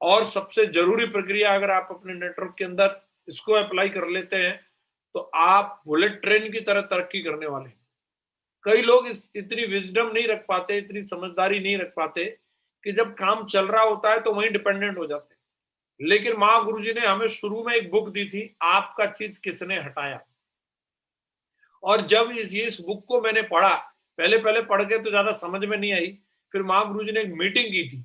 और सबसे जरूरी प्रक्रिया, अगर आप अपने नेटवर्क के अंदर इसको अप्लाई कर लेते हैं तो आप बुलेट ट्रेन की तरह तरक्की करने वाले हैं। कई लोग इस इतनी विजडम नहीं रख पाते, इतनी समझदारी नहीं रख पाते कि जब काम चल रहा होता है तो वहीं डिपेंडेंट हो जाते हैं। लेकिन माँ गुरुजी ने हमें शुरू में एक बुक दी थी, आपका चीज किसने हटाया। और जब इस बुक को मैंने पढ़ा, पहले पहले पढ़ के तो ज्यादा समझ में नहीं आई, फिर माँ गुरुजी ने एक मीटिंग की थी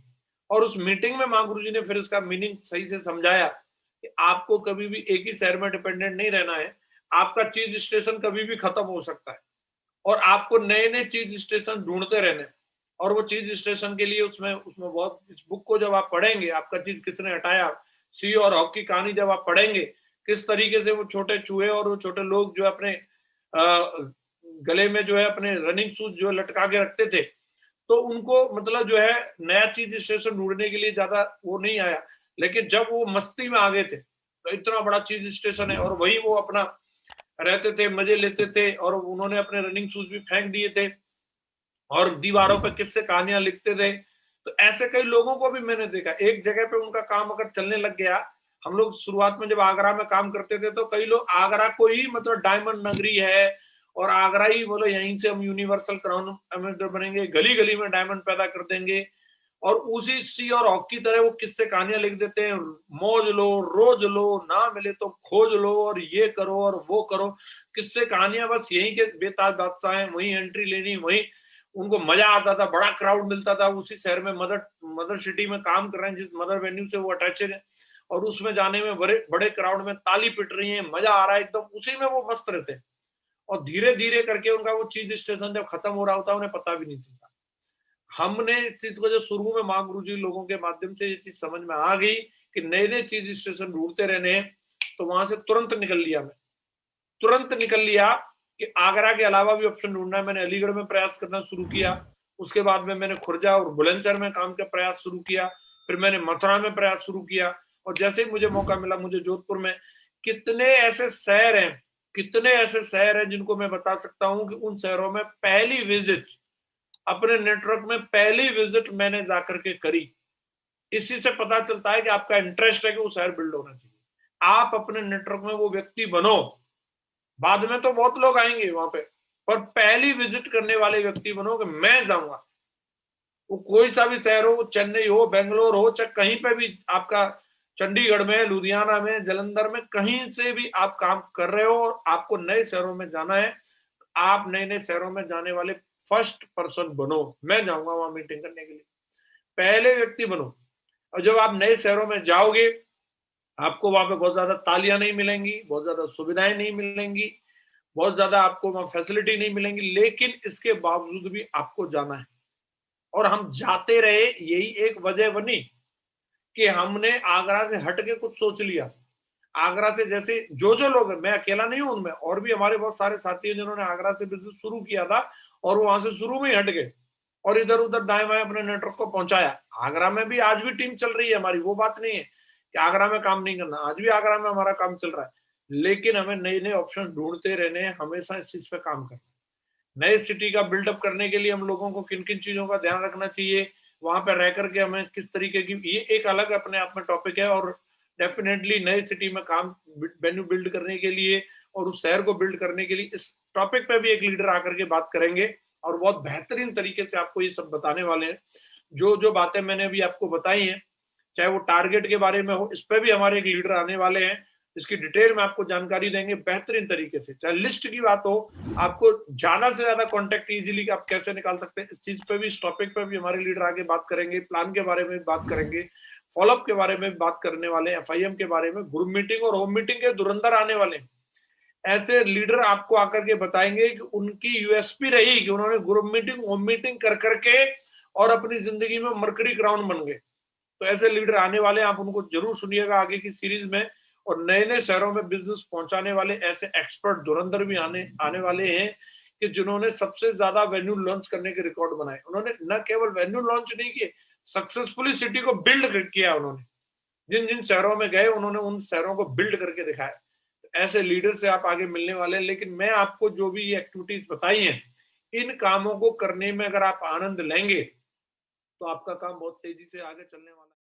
और उस मीटिंग में माँ गुरुजी ने फिर इसका मीनिंग सही से समझाया कि आपको कभी भी एक ही शहर में डिपेंडेंट नहीं रहना है। आपका चीज स्टेशन कभी भी खत्म हो सकता है और आपको नए नए चीज स्टेशन ढूंढते रहने हैं। और वो चीज स्टेशन के लिए उसमें उसमें बहुत, इस बुक को जब आप पढ़ेंगे, आपका चीज किसने हटाया, सी और हॉक की कहानी जब आप पढ़ेंगे, किस तरीके से वो छोटे चूहे और वो छोटे लोग जो अपने गले में जो है अपने रनिंग शूज जो लटका के रखते थे, तो उनको मतलब जो है नया चीज स्टेशन ढूंढने के लिए ज्यादा वो नहीं आया। लेकिन जब वो मस्ती में आ गए थे तो इतना बड़ा चीज स्टेशन है और वही वो अपना रहते थे, मजे लेते थे और उन्होंने अपने रनिंग शूज भी फेंक दिए थे और दीवारों पर किससे कहानियां लिखते थे। तो ऐसे कई लोगों को भी मैंने देखा, एक जगह पे उनका काम अगर चलने लग गया। हम लोग शुरुआत में जब आगरा में काम करते थे तो कई लोग आगरा को ही मतलब डायमंड नगरी है और आगरा ही बोलो यहीं से हम यूनिवर्सल क्राउन एम्बेसडर बनेंगे, गली गली में डायमंड पैदा कर देंगे। और उसी सी और हॉक की तरह वो किससे कहानियां लिख देते हैं, मौज लो, रोज लो, ना मिले तो खोज लो और ये करो और वो करो। किससे कहानियां बस यहीं के बेताज बादशाह हैं, वहीं एंट्री लेनी, वहीं उनको मजा आता था, बड़ा क्राउड मिलता था उसी शहर में, मदर मदर सिटी में काम कर रहे हैं, जिस मदर वेन्यू से वो अटैचड है और उसमें जाने में बड़े बड़े क्राउड में ताली पिट रही है, मजा आ रहा है एकदम, उसी में वो मस्त रहते हैं। और धीरे धीरे करके उनका वो चीज स्टेशन जब खत्म हो रहा होता है उन्हें पता भी नहीं चलता। हमने इस चीज को जब शुरू में माँ गुरुजी लोगों के माध्यम से ये चीज समझ में आ गई कि नए नए चीज स्टेशन ढूंढते रहने हैं, तो वहां से तुरंत निकल लिया मैं, तुरंत निकल लिया कि आगरा के अलावा भी ऑप्शन ढूंढना है। मैंने अलीगढ़ में प्रयास करना शुरू किया, उसके बाद में मैंने खुर्जा और बुलंदशहर में काम का प्रयास शुरू किया, फिर मैंने मथुरा में प्रयास शुरू किया और जैसे ही मुझे मौका मिला मुझे जोधपुर में। कितने ऐसे शहर हैं, कितने ऐसे शहर हैं जिनको मैं बता सकता हूं कि उन शहरों में पहली विजिट, अपने नेटवर्क में पहली विजिट मैंने जाकर के करी। इसी से पता चलता है कि आपका इंटरेस्ट है कि वो शहर बिल्ड होना चाहिए। आप अपने नेटवर्क में वो व्यक्ति बनो, बाद में तो बहुत लोग आएंगे वहां पे, पर पहली विजिट करने वाले व्यक्ति बनो कि मैं जाऊंगा। वो कोई सा भी शहर हो, चेन्नई हो, बेंगलोर हो, चाहे कहीं पे भी आपका, चंडीगढ़ में, लुधियाना में, जलंधर में, कहीं से भी आप काम कर रहे हो और आपको नए शहरों में जाना है, आप नए नए शहरों में जाने वाले फर्स्ट पर्सन बनो। मैं जाऊंगा वहां मीटिंग करने के लिए, पहले व्यक्ति बनो। और जब आप नए शहरों में जाओगे, आपको वहां पे बहुत ज्यादा तालियां नहीं मिलेंगी, बहुत ज्यादा सुविधाएं नहीं मिलेंगी, बहुत ज्यादा आपको वहां फैसिलिटी नहीं मिलेंगी, लेकिन इसके बावजूद भी आपको जाना है। और हम जाते रहे, यही एक वजह बनी कि हमने आगरा से हट के कुछ सोच लिया। आगरा से जैसे जो जो लोग हैं, मैं अकेला नहीं हूं उनमें, और भी हमारे बहुत सारे साथी हैं जिन्होंने आगरा से बिजनेस शुरू किया था और वो वहां से शुरू में ही हट गए और इधर उधर दाएं बाएं अपने नेटवर्क को पहुंचाया। आगरा में भी आज भी टीम चल रही है हमारी, वो बात नहीं है कि आगरा में काम नहीं करना, आज भी आगरा में हमारा काम चल रहा है। लेकिन हमें नए नए ऑप्शन ढूंढते रहने हैं, हमेशा इस चीज पे काम करना। नए सिटी का बिल्डअप करने के लिए हम लोगों को किन किन चीजों का ध्यान रखना चाहिए, वहां पर रह करके हमें किस तरीके की, ये एक अलग अपने आप में टॉपिक है। और डेफिनेटली नए सिटी में काम वेन्यू बिल्ड करने के लिए और उस शहर को बिल्ड करने के लिए इस टॉपिक पे भी एक लीडर आकर के बात करेंगे और बहुत बेहतरीन तरीके से आपको ये सब बताने वाले हैं। जो जो बातें मैंने अभी आपको बताई हैं, चाहे वो टारगेट के बारे में हो, इस पर भी हमारे एक लीडर आने वाले हैं, इसकी डिटेल में आपको जानकारी देंगे बेहतरीन तरीके से। चाहे लिस्ट की बात हो, आपको ज्यादा से ज्यादा कॉन्टेक्ट इजीली आप कैसे निकाल सकते हैं, इस चीज पे भी, इस टॉपिक पे भी हमारे लीडर आगे बात करेंगे। प्लान के बारे में भी बात करेंगे, फॉलोअप के बारे में भी बात करने वाले हैं, एफआईएम के बारे में, ग्रुप मीटिंग और होम मीटिंग के धुरंधर आने वाले हैं। ऐसे लीडर आपको आकर के बताएंगे कि उनकी यूएसपी रही कि उन्होंने ग्रुप मीटिंग, होम मीटिंग कर करके और अपनी जिंदगी में मरकरी क्राउन बन गए। तो ऐसे लीडर आने वाले हैं, आप उनको जरूर सुनिएगा आगे की सीरीज में। और नए नए शहरों में बिजनेस पहुंचाने वाले ऐसे एक्सपर्ट धुरंधर भी आने आने वाले हैं कि जिन्होंने सबसे ज्यादा वेन्यू लॉन्च करने के रिकॉर्ड बनाए। उन्होंने न केवल वेन्यू लॉन्च नहीं किए, सक्सेसफुली सिटी को बिल्ड किया। उन्होंने जिन जिन शहरों में गए उन्होंने उन शहरों को बिल्ड करके दिखाया। ऐसे लीडर से आप आगे मिलने वाले हैं। लेकिन मैं आपको जो भी ये एक्टिविटीज बताई हैं, इन कामों को करने में अगर आप आनंद लेंगे तो आपका काम बहुत तेजी से आगे चलने वाला है।